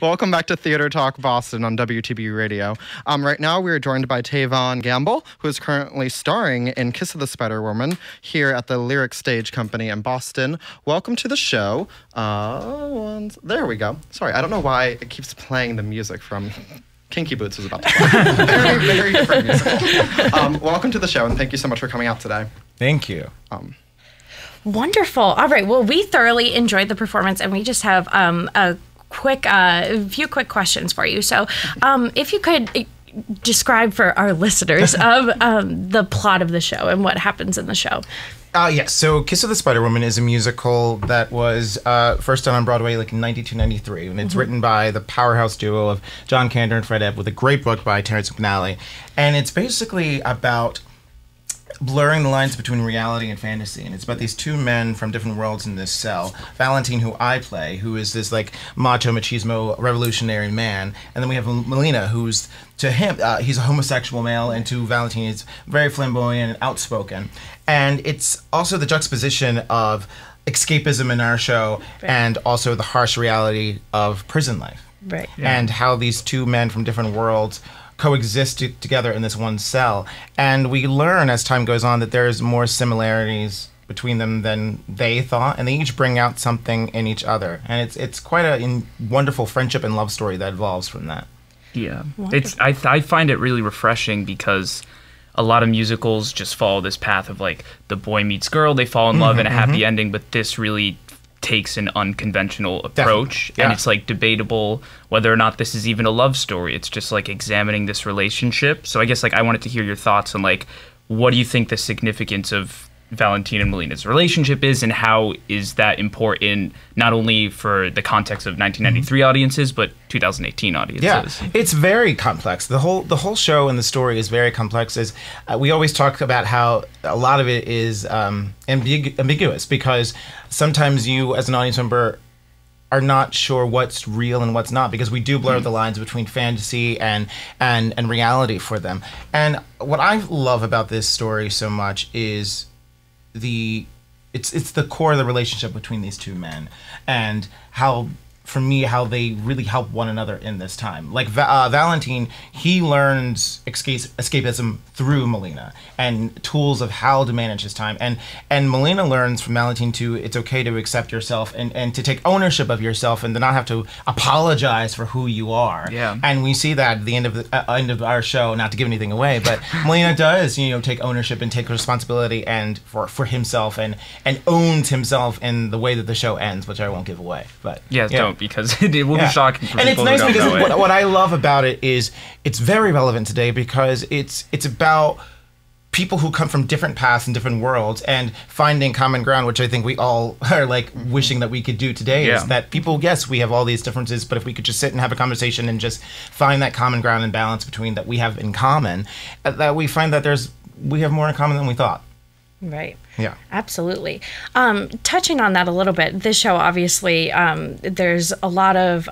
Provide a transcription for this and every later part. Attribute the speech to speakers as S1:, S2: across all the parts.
S1: Welcome back to Theater Talk Boston on WTB Radio. Right now, we are joined by Taavon Gamble, who is currently starring in Kiss of the Spider Woman here at the Lyric Stage Company in Boston. Welcome to the show. There we go. Sorry, I don't know why it keeps playing the music from Kinky Boots was about to play. Very, very different music. Welcome to the show, and thank you so much for coming out today.
S2: Thank you.
S3: Wonderful. All right. Well, we thoroughly enjoyed the performance, and we just have a few quick questions for you. So, if you could describe for our listeners of the plot of the show and what happens in the show.
S2: Yes, so Kiss of the Spider Woman is a musical that was first done on Broadway like in 92, 93, and it's written by the powerhouse duo of John Kander and Fred Ebb with a great book by Terrence McNally. And it's basically about blurring the lines between reality and fantasy, and it's about these two men from different worlds in this cell. Valentin, who I play, who is this like macho machismo revolutionary man, and then we have Melina, who's to him he's a homosexual male, and to Valentin he's very flamboyant and outspoken. And it's also the juxtaposition of escapism in our show and also the harsh reality of prison life, and how these two men from different worlds coexist together in this one cell. And we learn as time goes on that there's more similarities between them than they thought, and they each bring out something in each other. And it's quite a wonderful friendship and love story that evolves from that.
S4: Yeah. I find it really refreshing because a lot of musicals just follow this path of like the boy meets girl, they fall in love and a happy ending, but this really takes an unconventional approach, and it's like debatable whether or not this is even a love story. It's just like examining this relationship. So I guess like I wanted to hear your thoughts on like what do you think the significance of Valentin and Melina's relationship is, and how is that important not only for the context of 1993 audiences but 2018 audiences?
S2: Yeah, it's very complex. The whole show and the story is very complex. As we always talk about how a lot of it is ambiguous, because sometimes you as an audience member are not sure what's real and what's not, because we do blur the lines between fantasy and reality for them. And what I love about this story so much is it's the core of the relationship between these two men, and how, for me, how they really help one another in this time. Like Valentin, he learns escapism through Melina and tools of how to manage his time, and Melina learns from Valentin to it's okay to accept yourself and to take ownership of yourself and to not have to apologize for who you are.
S4: Yeah.
S2: And we see that at the end of our show. Not to give anything away, but Melina does take ownership and take responsibility and for himself and owns himself in the way that the show ends, which I won't give away. But
S4: don't, because it will be shocking for
S2: and
S4: people
S2: it's nice
S4: who don't
S2: because
S4: know it.
S2: what I love about it is it's very relevant today, because it's about people who come from different paths and different worlds and finding common ground, which I think we all are like wishing that we could do today. Is that people, yes, we have all these differences, but if we could just sit and have a conversation and just find that common ground and balance between that we have in common, that we find that we have more in common than we thought.
S3: Right.
S2: Yeah.
S3: Absolutely. Touching on that a little bit, this show, obviously, there's a lot of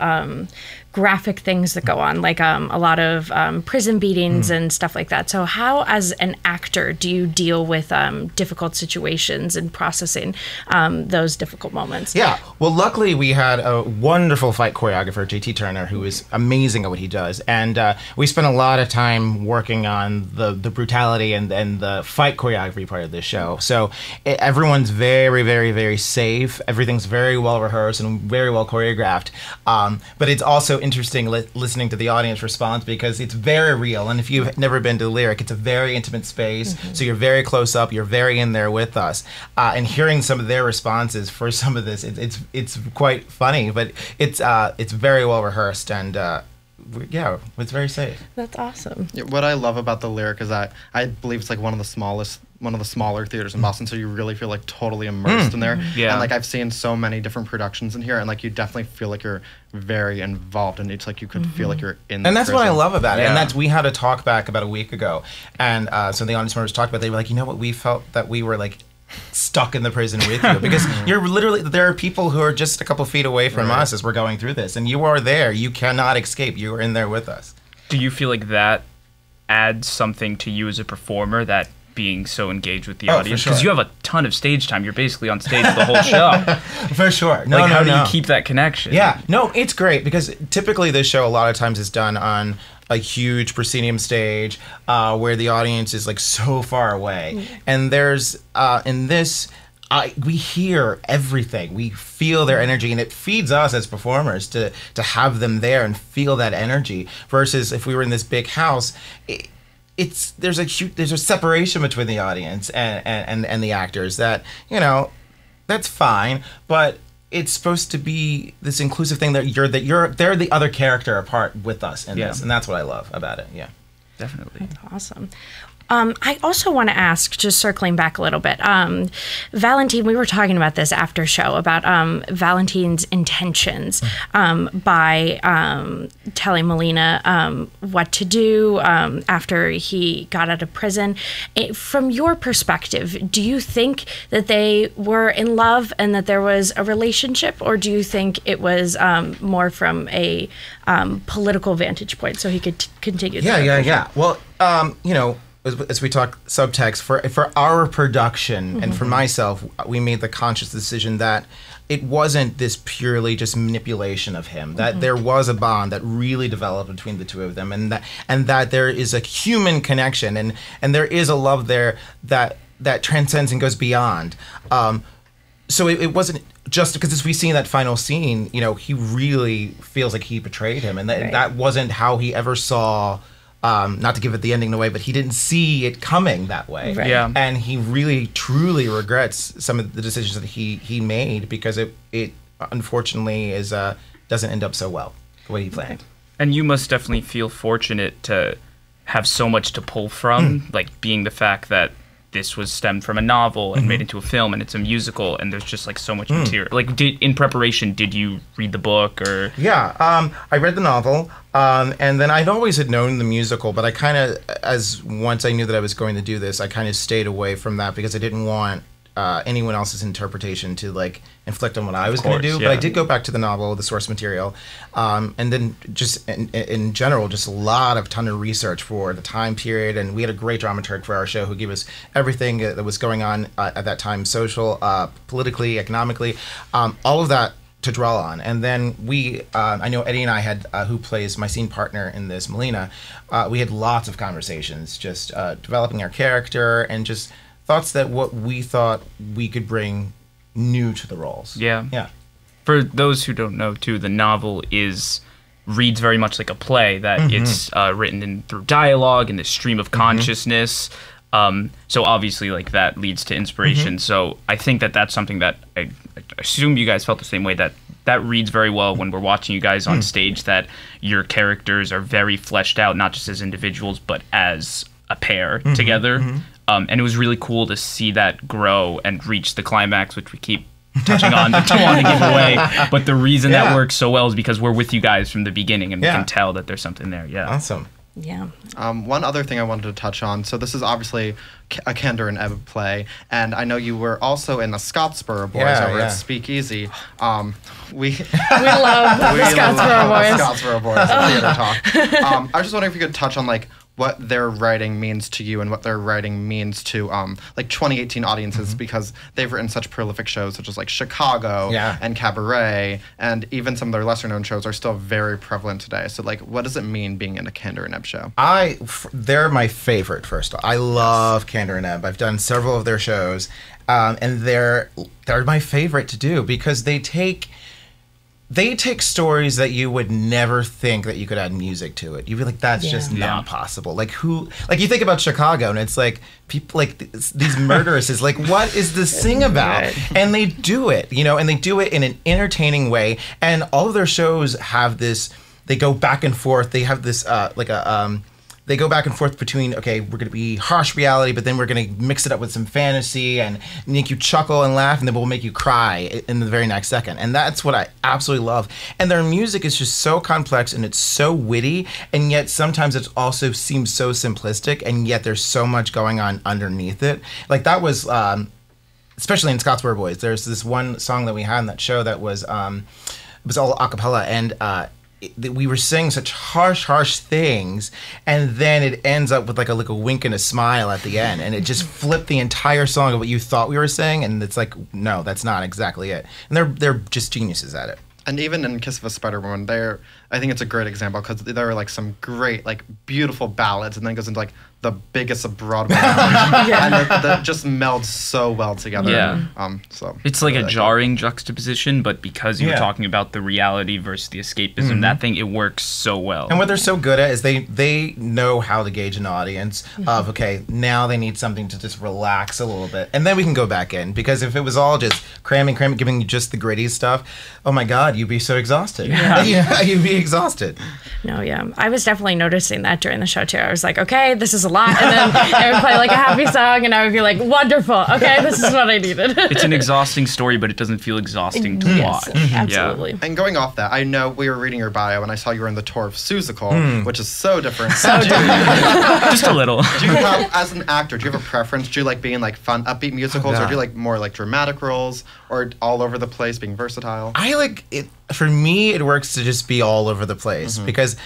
S3: graphic things that go on, like a lot of prison beatings and stuff like that. So how, as an actor, do you deal with difficult situations and processing those difficult moments?
S2: Yeah. Well, luckily, we had a wonderful fight choreographer, JT Turner, who is amazing at what he does. And we spent a lot of time working on the brutality and the fight choreography part of this show. So everyone's very, very, very safe. Everything's very well rehearsed and very well choreographed. But it's also interesting listening to the audience response, because it's very real. And if you've never been to the Lyric, it's a very intimate space. So you're very close up. You're very in there with us. And hearing some of their responses for some of this, it's quite funny. But it's very well rehearsed, and it's very safe.
S3: That's awesome.
S1: What I love about the Lyric is that I believe it's like one of the smaller theaters in Boston, so you really feel like totally immersed in there.
S4: Yeah.
S1: And like I've seen so many different productions in here, and like you definitely feel like you're very involved, and it's like you could feel like you're in.
S2: And that's
S1: prison.
S2: what I love about it. And we had a talk back about a week ago, and so the audience members talked about. They were like, you know what, we felt that we were like stuck in the prison with you, because you're literally, there are people who are just a couple feet away from us as we're going through this, and you are there. You cannot escape. You are in there with us.
S4: Do you feel like that adds something to you as a performer that being so engaged with the
S2: Oh, for
S4: audience?
S2: sure.
S4: Because you have a ton of stage time. You're basically on stage the whole show.
S2: For sure. No,
S4: Like,
S2: no,
S4: how do
S2: no.
S4: you keep that connection?
S2: Yeah, no, it's great because typically this show a lot of times is done on a huge proscenium stage where the audience is like so far away, and there's in this. We hear everything. We feel their energy, and it feeds us as performers to have them there and feel that energy. Versus if we were in this big house, there's a separation between the audience and the actors that that's fine, but it's supposed to be this inclusive thing that they're the other character apart with us in this, and that's what I love about it. Yeah,
S4: Definitely.
S3: Awesome. I also want to ask, just circling back a little bit, Valentin, we were talking about this after show, about Valentin's intentions by telling Melina what to do after he got out of prison. From your perspective, do you think that they were in love and that there was a relationship, or do you think it was more from a political vantage point so he could continue?
S2: Yeah. Well, as we talk subtext, for our production and for myself, we made the conscious decision that it wasn't this purely just manipulation of him, that there was a bond that really developed between the two of them, and that there is a human connection, and there is a love there that transcends and goes beyond. So it wasn't just because as we see in that final scene, he really feels like he betrayed him, and that wasn't how he ever saw. Not to give it the ending away, but he didn't see it coming that way.
S3: Right.
S4: Yeah.
S2: And he really, truly regrets some of the decisions that he made because it unfortunately doesn't end up so well the way he planned.
S4: And you must definitely feel fortunate to have so much to pull from, like being the fact that this was stemmed from a novel and made into a film, and it's a musical, and there's just like so much material. Like, in preparation, did you read the book or?
S2: Yeah, I read the novel, and then I'd always had known the musical, but I kind of, once I knew that I was going to do this, I kind of stayed away from that because I didn't want anyone else's interpretation to like inflict on what I was going to do.
S4: Yeah.
S2: But I did go back to the novel, the source material, and then just in general, just a ton of research for the time period. And we had a great dramaturg for our show who gave us everything that was going on at that time, social, politically, economically, all of that to draw on. And then I know Eddie and I had, who plays my scene partner in this, Melina, we had lots of conversations, just developing our character and just thoughts that what we thought we could bring new to the roles.
S4: Yeah. For those who don't know, too, the novel reads very much like a play, that it's written through dialogue and this stream of consciousness. So obviously, like, that leads to inspiration. So I think that's something that I assume you guys felt the same way, that reads very well when we're watching you guys on stage, that your characters are very fleshed out, not just as individuals, but as a pair together. And it was really cool to see that grow and reach the climax, which we keep touching on. Don't want to give away, but the reason that works so well is because we're with you guys from the beginning, and we can tell that there's something there. Yeah.
S2: Awesome.
S3: Yeah.
S1: One other thing I wanted to touch on. So this is obviously a Candor and Ebb play, and I know you were also in the Scottsboro Boys over at Speakeasy. We
S3: love the Scottsboro Boys.
S1: Scottsboro Boys at Theater Talk. I was just wondering if you could touch on like what their writing means to you and what their writing means to like 2018 audiences, because they've written such prolific shows such as like Chicago and Cabaret, and even some of their lesser known shows are still very prevalent today. So like, what does it mean being in a Candor and Ebb show?
S2: They're my favorite, first of all. I love Candor and Ebb. I've done several of their shows, and they're my favorite to do because they take stories that you would never think that you could add music to it. You'd be like, that's just not possible. Like you think about Chicago and it's like people like these murderesses, like what is this thing about?
S3: Right.
S2: And they do it, and they do it in an entertaining way. And all of their shows have this, they go back and forth. They have this they go back and forth between, okay, we're going to be harsh reality, but then we're going to mix it up with some fantasy and make you chuckle and laugh, and then we'll make you cry in the very next second. And that's what I absolutely love. And their music is just so complex, and it's so witty, and yet sometimes it also seems so simplistic, and yet there's so much going on underneath it. Like that was, especially in Scottsboro Boys, there's this one song that we had in that show that was, it was all a cappella, and we were saying such harsh things, and then it ends up with like a wink and a smile at the end, and it just flipped the entire song of what you thought we were saying, and it's like, no, that's not exactly it. And they're just geniuses at it.
S1: And even in Kiss of a Spider Woman, I think it's a great example because there are like some great, like beautiful ballads, and then it goes into like the biggest of Broadway numbers, and that just melds so well together.
S4: Yeah.
S1: So
S4: it's like a jarring juxtaposition, but because you were talking about the reality versus the escapism, that thing, it works so well.
S2: And what they're so good at is they know how to gauge an audience of, okay, now they need something to just relax a little bit, and then we can go back in, because if it was all just cramming, giving you just the gritty stuff, oh my God, you'd be so exhausted. Yeah. You'd be exhausted.
S3: No, yeah. I was definitely noticing that during the show too. I was like, okay, this is a lot. And then I would play like a happy song and I would be like, wonderful. Okay, this is what I needed.
S4: It's an exhausting story, but it doesn't feel exhausting to watch.
S3: Absolutely.
S4: Yeah.
S1: And going off that, I know we were reading your bio and I saw you were in the tour of Seussical, which is so different.
S4: Just a little.
S1: Do you have, as an actor, do you have a preference? Do you like being like fun, upbeat musicals, or do you like more like dramatic roles, or all over the place, being versatile?
S2: I like it. For me, it works to just be all over the place, because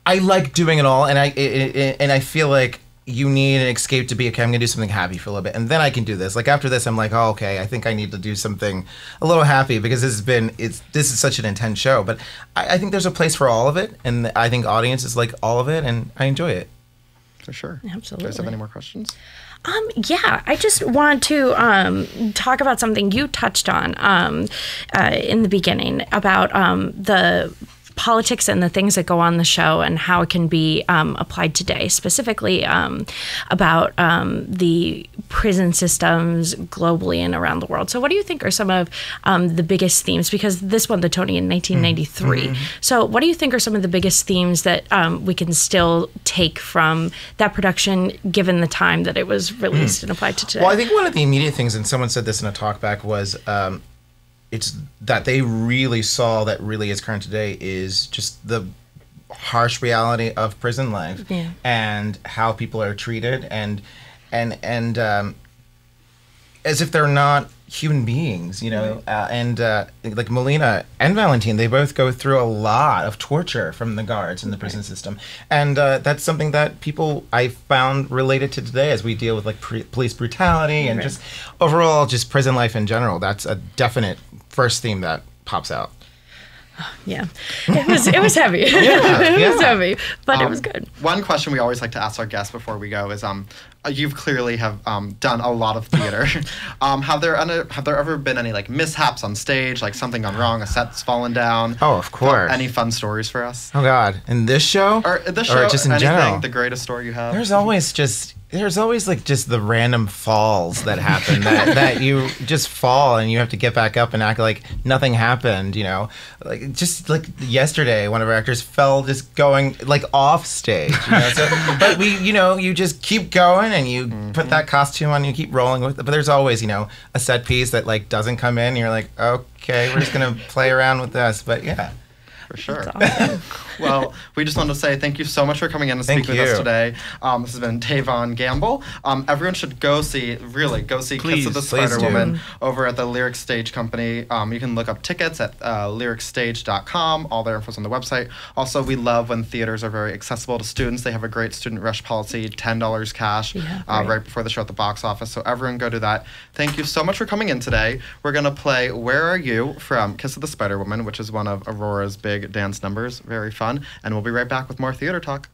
S2: I like doing it all, and I feel like you need an escape to be, okay, I'm gonna do something happy for a little bit, and then I can do this. Like after this, I'm like, oh, okay, I think I need to do something a little happy, because this is such an intense show. But I think there's a place for all of it, and I think audiences like all of it, and I enjoy it.
S1: For sure.
S3: Absolutely.
S1: Do you guys have any more questions?
S3: Yeah, I just want to talk about something you touched on in the beginning about the politics and the things that go on the show and how it can be applied today, specifically about the prison systems globally and around the world. So what do you think are some of the biggest themes? Because this won the Tony in 1993. So what do you think are some of the biggest themes that we can still take from that production, given the time that it was released and applied to today?
S2: Well, I think one of the immediate things, and someone said this in a talkback, was it's that they really saw that really is current today is just the harsh reality of prison life, and how people are treated, and as if they're not human beings, you know. Like Melina and Valentin, they both go through a lot of torture from the guards in the prison system, and that's something that people, I found, related to today as we deal with like police brutality and just overall just prison life in general. That's a definite first theme that pops out.
S3: Yeah, it was heavy. It was heavy, but it was good.
S1: One question we always like to ask our guests before we go is, you've clearly have done a lot of theater. Have there ever been any like mishaps on stage, like something gone wrong, a set's fallen down?
S2: Oh, of course.
S1: Any fun stories for us?
S2: Oh God, in this show,
S1: or
S2: just in
S1: anything,
S2: general?
S1: The greatest story you have?
S2: There's always like just the random falls that happen that you just fall and you have to get back up and act like nothing happened, you know. Like just like yesterday, one of our actors fell just going like off stage, you know. So, but you just keep going and you put that costume on and you keep rolling with it. But there's always, a set piece that like doesn't come in and you're like, okay, we're just gonna play around with this. But yeah.
S1: For sure.
S3: That's awesome.
S1: Well, we just want to say thank you so much for coming in and speak with us today. This has been Taavon Gamble. Everyone should go see Kiss of the Spider Woman over at the Lyric Stage Company. You can look up tickets at lyricstage.com. All their info's on the website. Also, we love when theaters are very accessible to students. They have a great student rush policy, $10 cash right before the show at the box office. So everyone go do that. Thank you so much for coming in today. We're going to play Where Are You from Kiss of the Spider Woman, which is one of Aurora's big dance numbers. Very fun. And we'll be right back with more theater talk.